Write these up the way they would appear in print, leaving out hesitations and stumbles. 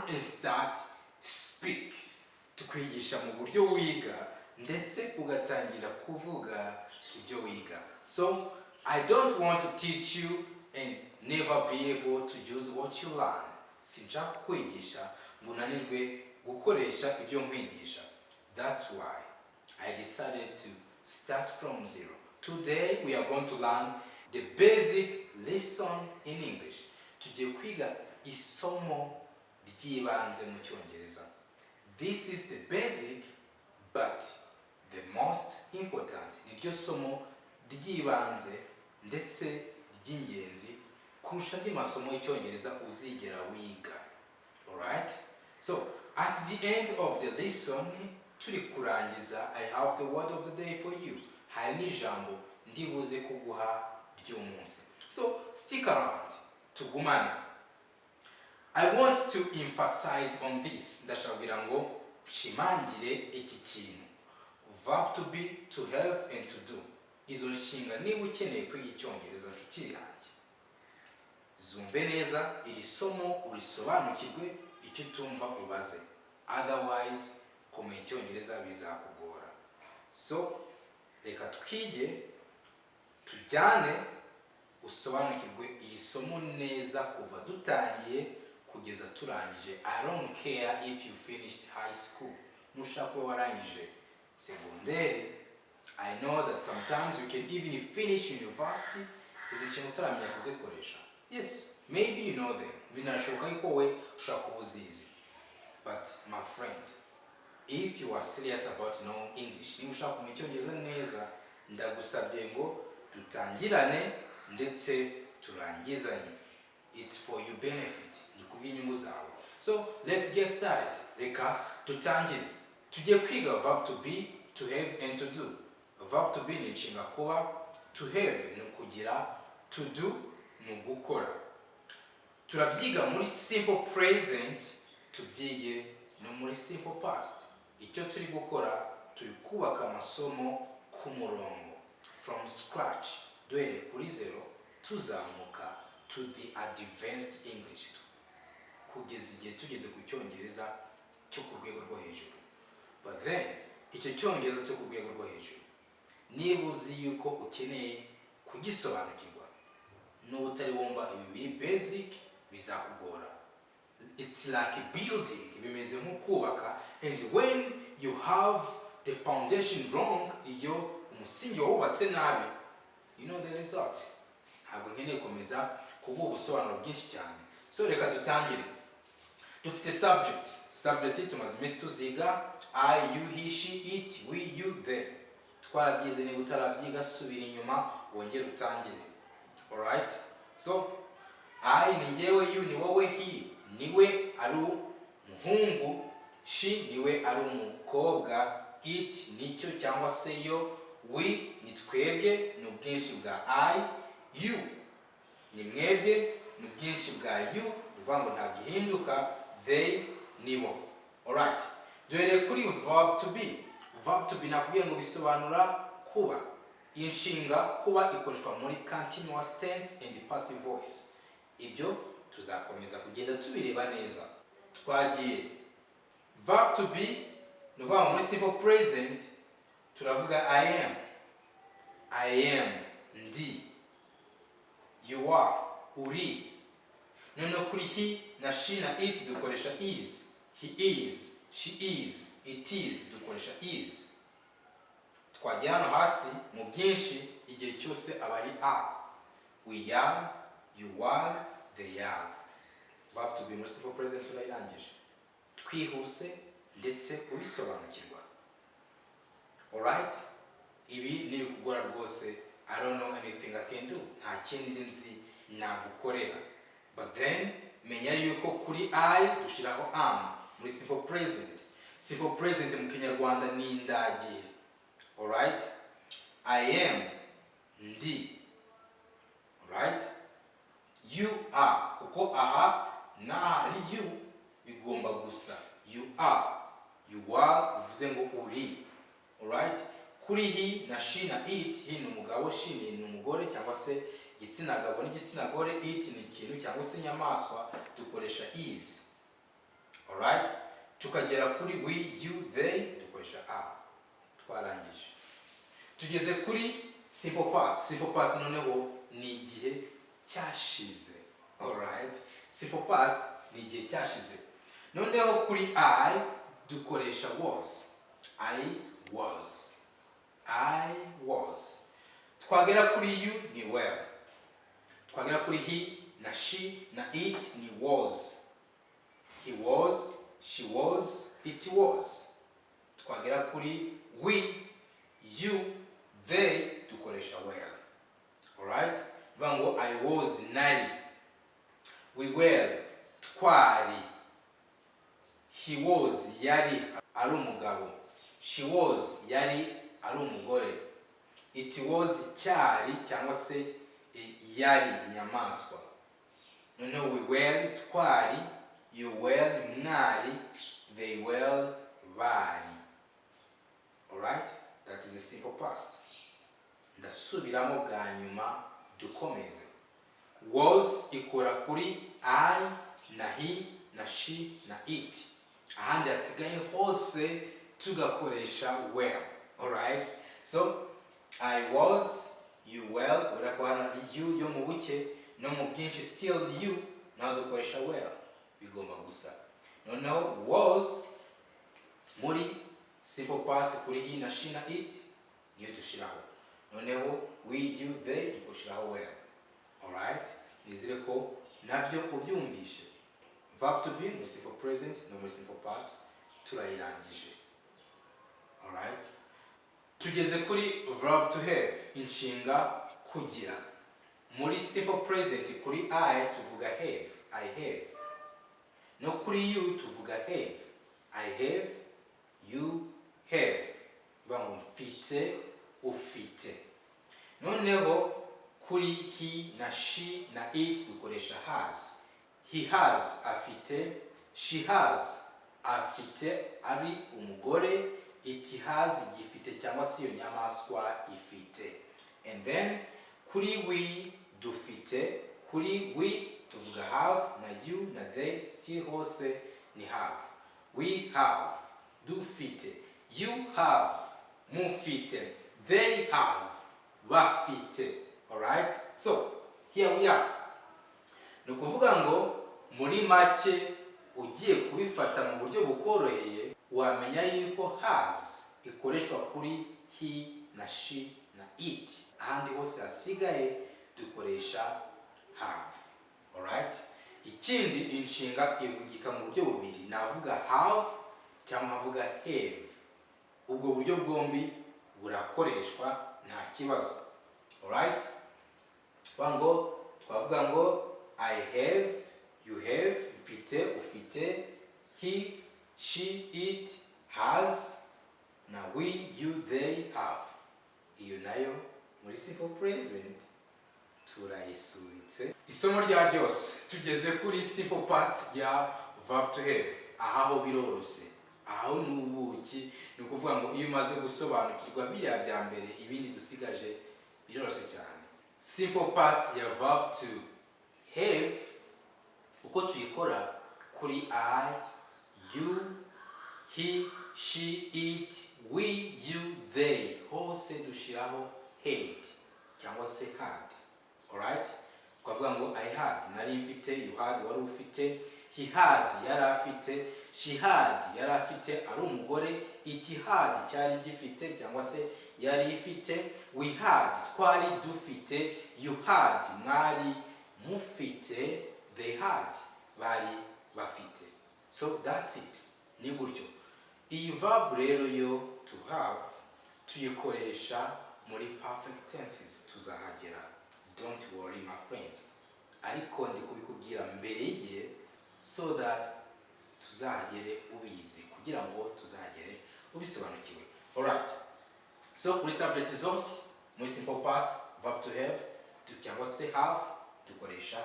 and start speak. Tukwigisha mu buryo wiga ndetse ugatangira kuvuga ibyo wiga. So I don't want to teach you and never be able to use what you learn. Sinshaka kwigisha ngo unanirwe gukoresha ibyo nkwigisha. That's why I decided to start from zero. Today we are going to learn the basic lesson in English. Tugiye kwiga isomo ry'ibanze mu Cyongereza. This is the basic but the most important. Niryo somo ry'ibanze ndetse ry'ingenzi kurusha andi masomo y'Icyongereza uzigera wiga. Alright? So, at the end of the lesson, turi kurangiza, I have the word of the day for you. Hari n'ijambo ndibuze kuguha ry'umunsi. So, stick around. Tugumane. I want to emphasize on this. Ndashaka ngo nshimangire iki kintu. Verb to be, to have and to do. Izo nshinga niba ukeneye kwiga Icyongereza nshuti yanjye. Zumve neza iri somo urisobanukirwe, icyo tumva ubaze. Otherwise, kumenya Icyongereza bizakugora. So, reka twige, tujyane, usobanukirwe iri somo neza kuva dutangiye kugeza turangije. I don't care if you finished high school. Nushaka warangije segonderi. I know that sometimes you can even finish university. Izi kintu utaramenya kuzikoresha. Yes, maybe you know them. Binashoboka yuko we ushaka kubuzizi. But my friend, if you are serious about knowing English, ni ushaka kumenya Icyongereza neza, ndagusabye ngo tutangirane ndetse turangizanye. It's for your benefit. Ni kubw'inyungu zawe. So, let's get started. Reka tutangire. Tugiye kwiga verb to be, to have and to do. Verb to be ni nshinga kuba, to have ni kugira, to do ni gukora. Turabyiga muri simple present, tubyige no muri simple past. Icyo turi gukora, turi kubaka amasomo ku murongo. From scratch, duhere kuri zero, tuzamuka to the advanced English. Kugeza igihe tugeze ku Cyongereza cyo ku rwego rwo hejuru. But then, icyo Cyongereza cyo ku rwego rwo hejuru, niba uzi yuko ukeneye kugisobanukirwa, n'ubu utari wumva ibi biri basic, bizakugora. It's like a building, bimeze nko kubaka, and when you have the foundation wrong, iyo umusingi wubatse nabi, you know the result. Ntabwo nkeneye komeza kuguha ubusobanuro bwinshi cyane. So reka dutangire. Dufite subject. Subject tumaze iminsi tuziga I, you, he, she, it, we, you, they. Twarabyize, niba utarabyiga subira inyuma wongere utangire. Alright? So I ni njyewe, you ni wowe, he niwe ari umuhungu, she niwe ari umukobwa, it nicyo cyangwa se yo, we ni twebwe ni ubwinshi bwa I, you ni mwebwe ni ubwinshi bwa you, uvuga ngo ntabwo ihinduka, they nibo. Alright, duhereye kuri verb to be. Verb to be nakubwiye ngo bisobanura kuba. Inshinga kuba ikoreshwa muri continuous tense and passive voice. Ibyo tuzakomeza kugenda tubireba neza. Twagiye verb to be ni uvuga muri simple present, turavuga I am. I am, ndi. You are, uri. Noneho kuri he na she na it dukoresha is. He is, she is, it is dukoresha is. Twagiye hano hasi mu bwinshi igihe cyose aba ari are. We are, you are, they are. Verb to be muri simple present turayirangije. Twihuse ndetse ubisobanukirwa. Alright? Ibi ni bikugora rwose. I don't know anything I can do. Nta kindi nzi nagukorera. But then, menya yuko kuri I dushiraho am muri simple present. Simple present mu Kinyarwanda ni indagihe. Alright? I am, ndi. Alright? You are. Kuko aha na ari you bigomba gusa. You are. You are uvuze ngo uri. Alright? Kuri he na she na it, he ni umugabo, she ni umugore cyangwa se igitsina gabo n'igitsina gore, it ni ikintu cyangwa se inyamaswa, dukoresha is. tukagera kuri we, you, they, dukoresha are. Twarangije. Tugeze kuri simple past. Simple past noneho ni igihe cyashize. Alright? Simple past ni igihe cyashize. Noneho kuri I dukoresha was. I was. I was. Twagera kuri you ni were. Twagera kuri he na she na it ni was. He was, she was, it was. Twagera kuri we, you, they, dukoresha were. Alright? Vango I was nari. We were twari. He was yari ari umugabo. She was yari ari umugore. It was cyari cyangwa se yari inyamaswa. Noneho we were twari, you were mwari, they were bari. Alright? That is a simple past. Ndasubiramo bwa nyuma dukomeze. Was ikora kuri I na he na she na it. Ahandi hasigaye hose tugakoresha were. Alright? So I was, you were, urakohana you yo mu buke no mu bwinshi still you, naho dukoresha were. Bigomba gusa. Noneho was muri simple past kuri he na she na it niyo dushiraho. Noneho we, you, they dukoshiraho were. Alright? Nizire ko nabyo ubyumvishe. Verb to be muri simple present no muri simple past turayirangije. Alright? Tugeze kuri verb to have, inshinga kugira. Muri simple present kuri I tuvuga have, I have. No kuri you tuvuga have, I have, you have. Vango mfite, ufite. Noneho kuri he na she na it dukoresha has. He has afite, she has afite ari umugore, it has igifite cyangwa se iyo nyamaswa ifite. And then kuri we dufite, kuri we tuvuga have na you na they, si hose ni have. We have, dufite, you have, mufite, they have, bafite. Alright? So, here we are. Nukuvuga ngo muri make ugiye kubifata mu buryo bukoroheye, wamenya yuko has ikoreshwa kuri he na she na it. Ahandi hose hasigaye dukoresha have. Alright? Ikindi inshinga ivugika mu buryo bubiri. Navuga have cyangwa navuga have. Ubwo buryo bwombi burakoreshwa nta kibazo. Alright? Wango twavuga ngo I have, you have, mfite, ufite, he, she, it, has, na we, you, they have. Iyo nayo muri simple present turayisubitse. Isomo rya ryose tugeze kuri simple past ya verb to have. Aho birorose, aho nubuki, ni ukuvuga ngo iyo umaze gusobanukirwa biriya bya mbere ibindi dusigaje birorose cyane. Simple past ya verb to have uko tuyikora kuri I, you, he, she, it, we, you, they, hose dushiraho had cyangwa se had. Alright? Twavuga ngo I had nari mfite, you had wari ufite, he had yari afite, she had yari afite ari umugore, it had cyari gifite cyangwa se yari ifite, we had twari dufite, you had mwari mufite, they had bari bafite. So that's it. Ni gutyo. Iyi verb rero yo to have tuyikoresha muri perfect tenses tuzahagera. Don't worry my friend. Ariko ndi kubikubwira mbere y'igihe so that tuzahagere ubizi kugira ngo tuzahagere ubisobanukiwe. Alright. So kuri subject zose muri simple past verb to have cyangwa se have dukoresha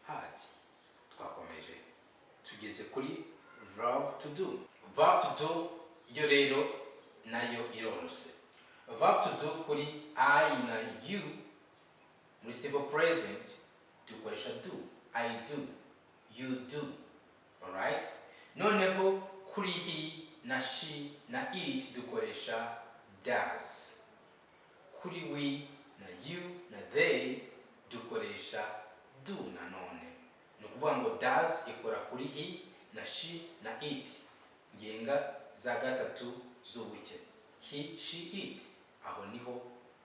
had. Twakomeje tugeze kuri verb to do. Verb to do yo rero nayo irorose. Verb to do kuri I na you muri simple present dukoresha do. I do, you do. Alright? Noneho kuri kuri he na she na it dukoresha does. Kuri we na you na they dukoresha do nanone. Ni ukuvuga ngo does ikora kuri he na she na it, ngenga za gatatu z'ubuke. He, she, it, aho niho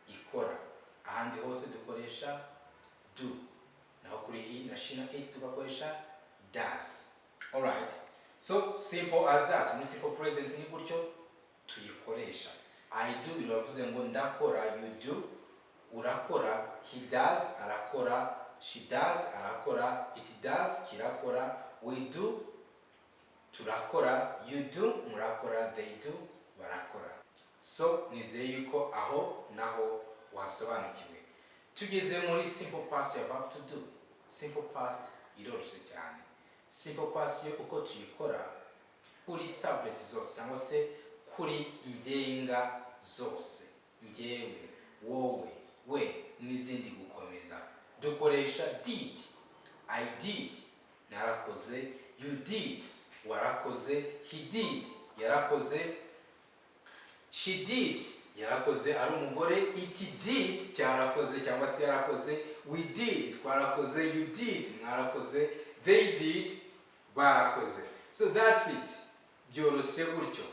ikora. Ahandi hose dukoresha do, naho kuri he na she na it tugakoresha does. Alright, so simple as that. Muri simple present ni gutyo tuyikoresha. I do biravuze ngo ndakora, you do, urakora, he does, arakora, she does, arakora, it does, kirakora, we do, turakora, you do, murakora, they do, barakora. So nizeye yuko aho naho wasobanukiwe. Tugeze muri simple past ya verb to do. Simple past iroroshye cyane. Simple past yo uko tuyikora kuri subject zose cyangwa se kuri ngenga zose, ngewe, wowe, we n'izindi gukomeza dukoresha did. I did, narakoze, you did, warakoze, he did, yarakoze, she did, yarakoze ari umugore, it did, cyarakoze cyangwa se yarakoze, we did, twarakoze, you did, mwarakoze, they did, barakoze. So that's it. Byoroshye gutyo.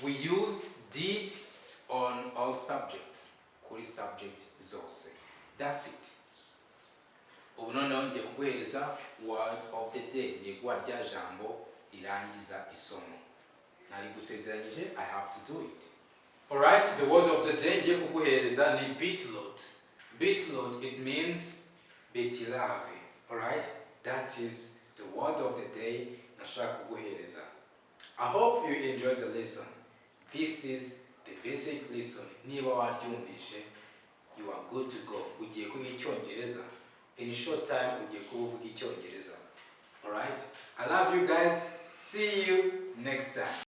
We use did on all subjects, kuri subject zose. That's it. Ubu noneho ngiye kuguhereza word of the day, ngiye guha rya jambo rirangiza isomo. Nari gusezeranyije, I have to do it. Alright, the word of the day ngiye kuguhereza ni bitload. Bitload, it means betilave. Alright, that is the word of the day nashaka kuguhereza. I hope you enjoyed the lesson. This is the basic lesson. Niba waryumvishe, you are good to go. Ugiye kwiga Icyongereza. In short time, ugiye kuba uvuga Icyongereza. Alright? I love you guys. See you next time.